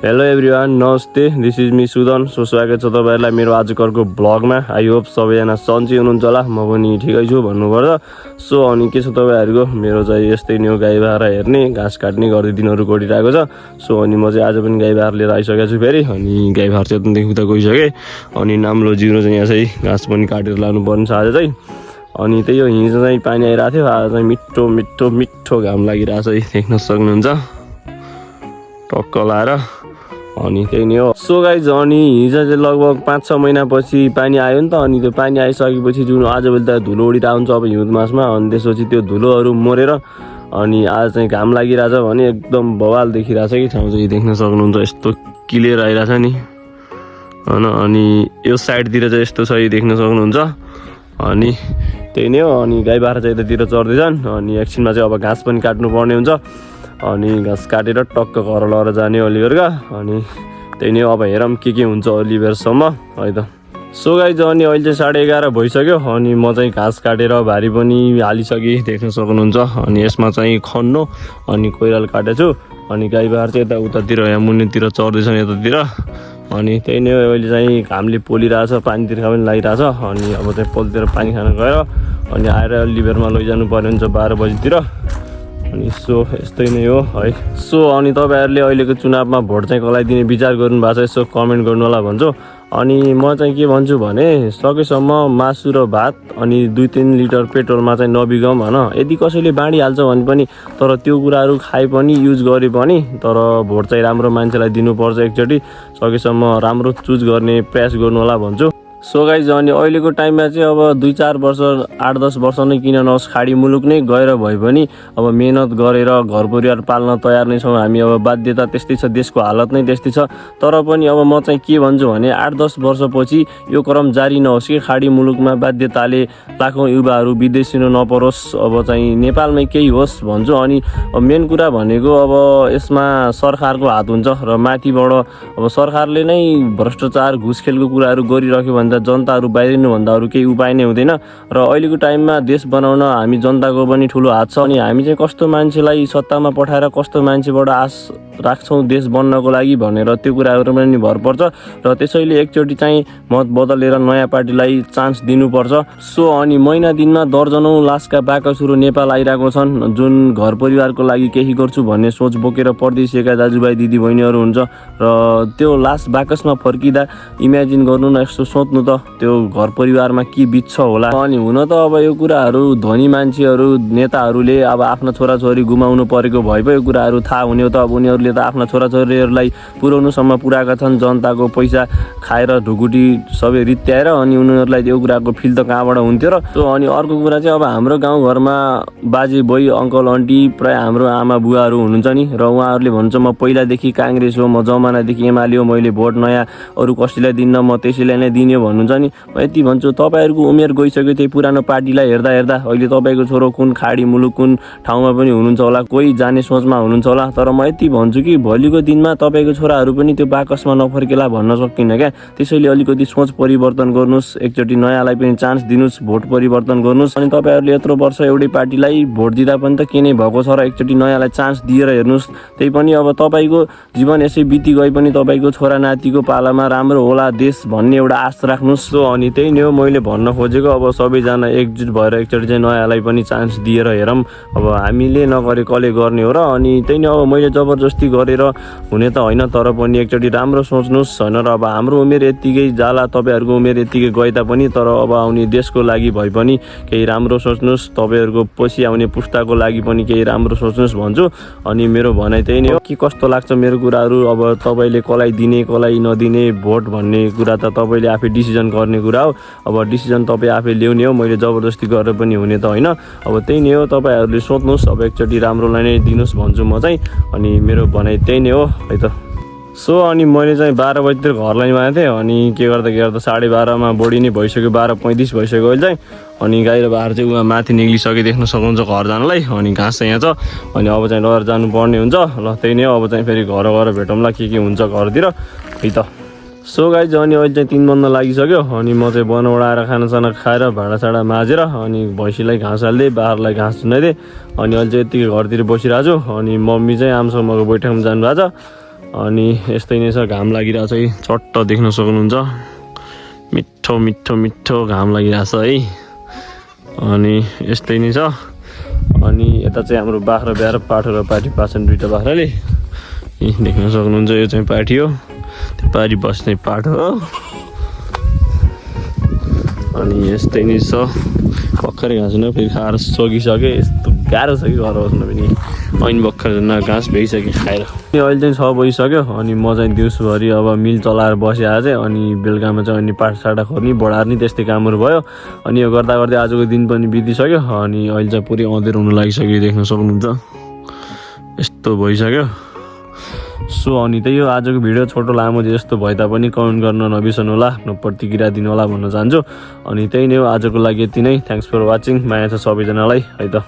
Hello everyone, नमस्ते। This is me Sudan. So स्वागत छ तपाईँहरूलाई मेरो आजकलको ब्लगमा। आई होप सबैजना सन्चै हुनुहुन्छ होला, म पनि ठिकै छु भन्नुपर्छ। सो अनि के छ तपाईँहरूको, मेरो चाहिँ यस्तै नि हो, गाई बाख्रा हेर्ने, घाँस काट्ने गर्दै दिनहरू गइरहेको छ। सो अनि म चाहिँ आज पनि गाई बाख्रा लिएर आइसकेको छु फेरि। अनि गाई बाख्रा चाहिँ यतादेखि उता गइसकेँ। अनि नाम्लो जिरो चाहिँ यहाँ चाहिँ घाँस पनि काटेर लानुपर्ने छ आज चाहिँ। अनि त्यही हो, हिजो चाहिँ पानी आइरहेको थियो, आज चाहिँ मिठो मिठो मिठो घाम लागिरहेछ है, देख्न सक्नुहुन्छ टक्क लाएर। अनि त्यही नै हो। सो गाइज, अनि हिजो चाहिँ लगभग 5-6 महिनापछि पानी आयो नि त। अनि त्यो पानी आइसकेपछि जुन आजभोलि त धुलो उडिरहेको हुन्छ अब हिउँद मासमा। अनि त्यसपछि त्यो धुलोहरू मरेर अनि आज चाहिँ घाम लागिरहेछ भने एकदम बवाल देखिरहेछ कि ठाउँ चाहिँ देख्न सक्नुहुन्छ। यस्तो क्लियर आइरहेछ नि होइन। अनि यो साइडतिर चाहिँ यस्तो छ, यो देख्न सक्नुहुन्छ। अनि त्यही नै हो। अनि गाई बाख्रा चाहिँ यतातिर चढ्दैछन्। अनि एकछिनमा चाहिँ अब घाँस पनि काट्नु पर्ने हुन्छ। अनि घाँस काटेर टक्क घर लगेर जाने अलिबेरका। अनि त्यही नै हो, अब हेरौँ के हुन्छ अलिबेरसम्म है त। सो गाइज, अनि अहिले चाहिँ 11:30 भइसक्यो। अनि म चाहिँ घाँस काटेर भारी पनि हालिसकेँ, देख्न सक्नुहुन्छ। अनि यसमा चाहिँ खन्नु अनि कोइरालो काटेको छु। अनि गाई बाख्रा चाहिँ यता उतातिर यहाँ मुनितिर चढ्दैछन् यतातिर। अनि त्यही नै हो, अहिले चाहिँ घामले पोलिरहेछ, पानी तिर्खा पनि लागिरहेछ। अनि अब चाहिँ पोलतिर पानी खान गएर अनि आएर अलिबेरमा लैजानु पर्ने हुन्छ 12 बजीतिर। अनि सो यस्तै नै हो है। सो अनि तपाईँहरूले अहिलेको चुनावमा भोट चाहिँ कसलाई दिने विचार गर्नुभएको छ, यसो कमेन्ट गर्नु होला भन्छु। अनि म चाहिँ के भन्छु भने, सकेसम्म मासु र भात अनि 2-3 लिटर पेट्रोलमा चाहिँ नबिगाउँ होइन। यदि कसैले बाँडिहाल्छ भने पनि, तर त्यो कुराहरू खाए पनि युज गरे पनि, तर भोट चाहिँ राम्रो मान्छेलाई दिनुपर्छ एकचोटि। सकेसम्म राम्रो चुज गर्ने प्रयास गर्नु होला भन्छु। सो गाइज, अनि अहिलेको टाइममा चाहिँ अब 2-4 वर्ष 8-10 वर्ष नै किन नहोस्, खाडी मुलुक नै गएर भए पनि अब मेहनत गरेर घर परिवार पाल्न तयार नै छौँ हामी। अब बाध्यता त्यस्तै छ, देशको हालत नै त्यस्तै छ। तर पनि अब म चाहिँ के भन्छु भने, 8-10 वर्षपछि यो क्रम जारी नहोस् कि खाडी मुलुकमा बाध्यताले लाखौँ युवाहरू विदेशी नपरोस्, अब चाहिँ नेपालमै केही होस् भन्छु। अनि मेन कुरा भनेको अब यसमा सरकारको हात हुन्छ र माथिबाट अब सरकारले नै भ्रष्टाचार घुसखेलको कुराहरू गरिराख्यो भने जनताहरू बाहिरिनुभन्दा अरू केही उपाय नै हुँदैन। र अहिलेको टाइममा देश बनाउन हामी जनताको पनि ठुलो हात छ। अनि हामी चाहिँ कस्तो मान्छेलाई सत्तामा पठाएर कस्तो मान्छेबाट आश राख्छौँ देश बन्नको लागि भनेर त्यो कुराहरू पनि भर पर्छ। र त्यसैले एकचोटि चाहिँ मत बदलेर नयाँ पार्टीलाई चान्स दिनुपर्छ। सो अनि महिना दिनमा दर्जनौँ लासका बाकसहरू नेपाल आइरहेको छन्, जुन घर परिवारको लागि केही गर्छु भन्ने सोच बोकेर परदेशिएका दाजुभाइ दिदी बहिनीहरू हुन्छ। र त्यो लास बाकसमा फर्किँदा इमेजिन गर्नु न, यस्तो सोच्नु त त्यो घर परिवारमा के बित्छ होला। अनि हुन त अब यो कुराहरू धनी मान्छेहरू नेताहरूले अब आफ्ना छोराछोरी गुमाउनु परेको भए पो यो कुराहरू थाहा हुने हो त। अब उनीहरूले त आफ्ना छोराछोरीहरूलाई पुर्याउनुसम्म पुऱ्याएका छन्, जनताको पैसा खाएर ढुकुटी सबै रित्याएर। अनि उनीहरूलाई त्यो कुराको फिल त कहाँबाट हुन्थ्यो र। सो अनि अर्को कुरा चाहिँ, अब हाम्रो गाउँघरमा बाजे बोइ अङ्कल आन्टी प्रायः हाम्रो आमा बुवाहरू हुनुहुन्छ नि, र उहाँहरूले भन्छ म पहिलादेखि काङ्ग्रेस हो, म जमानादेखि एमाले हो, मैले भोट नयाँ अरू कसैलाई दिन्न, म त्यसैलाई नै दिने भन्नुहुन्छ नि। म यति भन्छु, तपाईँहरूको उमेर गइसक्यो त्यही पुरानो पार्टीलाई हेर्दा हेर्दा। अहिले तपाईँको छोरो कुन खाडी मुलुक कुन ठाउँमा पनि हुनुहुन्छ होला, कोही जाने सोचमा हुनुहुन्छ होला। तर म यति भन्छु कि भोलिको दिनमा तपाईँको छोराहरू पनि त्यो बाकसमा नफर्केला भन्न सकिन्न क्या। त्यसैले अलिकति सोच परिवर्तन गर्नुहोस्, एकचोटि नयाँलाई पनि चान्स दिनुहोस्, भोट परिवर्तन गर्नुहोस्। अनि तपाईँहरूले यत्रो वर्ष एउटै पार्टीलाई भोट दिँदा पनि त के नै भएको छ र, एकचोटि नयाँलाई चान्स दिएर हेर्नुहोस्। त्यही पनि अब तपाईँको जीवन यसै बिति गए पनि तपाईँको छोरा नातिको पालामा राम्रो होला देश भन्ने एउटा आश राख्नुहोस्। सो अनि त्यही नै हो मैले भन्न खोजेको। अब सबैजना एकजुट भएर एकचोटि चाहिँ नयाँलाई पनि चान्स दिएर हेरौँ। अब हामीले नगरे कसले गर्ने हो र। अनि त्यही नै, अब मैले जबरजस्ती गरेर हुने त होइन, तर पनि एकचोटि राम्रो सोच्नुहोस् होइन। र अब हाम्रो उमेर यत्तिकै जाला, तपाईँहरूको उमेर यत्तिकै गए तापनि, तर अब आउने देशको लागि भए पनि केही राम्रो सोच्नुहोस्, तपाईँहरूको पछि आउने पुस्ताको लागि पनि केही राम्रो सोच्नुहोस् भन्छु। अनि मेरो भनाइ त्यही नै हो। के कस्तो लाग्छ मेरो कुराहरू, अब तपाईँले कसलाई दिने कसलाई नदिने भोट भन्ने कुरा त तपाईँले आफै डिसिजन गर्ने कुरा हो। अब डिसिजन तपाईँ आफै ल्याउने हो, मैले जबरजस्ती गरेर पनि हुने त होइन। अब त्यही नै हो, तपाईँहरूले सोच्नुहोस्, अब एकचोटि राम्रोलाई नै दिनुहोस् भन्छु म चाहिँ। अनि मेरो भनाइ त्यही नै हो है त। सो अनि मैले चाहिँ 12 बजीतिर घर लाइनमा थिएँ। अनि के गर्दा 12:30मा बढी नै भइसक्यो, 12:35 भइसक्यो अहिले चाहिँ। अनि गाई र बाख्रा चाहिँ उहाँ माथि निक्लिसके देख्न सक्नुहुन्छ घर जानलाई। अनि घाँस चाहिँ यहाँ छ। अनि अब चाहिँ लगेर जानुपर्ने हुन्छ ल। त्यही नै हो, अब चाहिँ फेरि घर गएर भेटौँला के हुन्छ घरतिर है त। सो गाइज अनि अहिले चाहिँ 3 बज्न लागिसक्यो अनि म चाहिँ बनाएर खानासाना खाएर भाँडासाँडा माझेर अनि भैँसीलाई घाँस हाल्दै बाख्रालाई घाँस झुन्डाइदिएँ अनि अहिले चाहिँ यतिकै घरतिर बसिरहेको छु अनि मम्मी चाहिँ आमासँगको बैठकमा जानुभएको छ अनि यस्तै नै छ घाम लागिरहेछ है चट्ट देख्न सक्नुहुन्छ मिठो मिठो मिठो घाम लागिरहेछ है अनि यस्तै नै छ अनि यता चाहिँ हाम्रो बाख्रा ब्याएर पाठो र पाठी पाछन् दुईटा बाख्राले देख्न सक्नुहुन्छ यो चाहिँ पाठी हो त्यो पारी बस्ने पाठो हो अनि यस्तै नै छ भर्खरै घाँस न फेरि खाएर सकिसक्यो यस्तो गाह्रो छ कि घर बस्न पनि ऐन भर्खर घाँस भइसक्यो खाएर अनि अहिले चाहिँ 6 बजिसक्यो अनि म चाहिँ दिउँसोभरि अब मिल चलाएर बसेँ आज अनि बेलुकामा चाहिँ अनि पाठसाठा खोर्ने बढार्ने त्यस्तै कामहरू भयो अनि यो गर्दा गर्दै आजको दिन पनि बितिसक्यो अनि अहिले चाहिँ पुरै अँधेरो हुन लागिसक्यो देख्न सक्नुहुन्छ यस्तो भइसक्यो सो अनि त्यही हो आजको भिडियो छोटो लामो जस्तो भए तापनि कमेन्ट गर्न नबिर्सनु होला आफ्नो प्रतिक्रिया दिनु होला भन्न चाहन्छु अनि त्यही नै हो आजको लागि यति नै थ्याङ्क्स फर वाचिङ माया छ सबैजनालाई है त।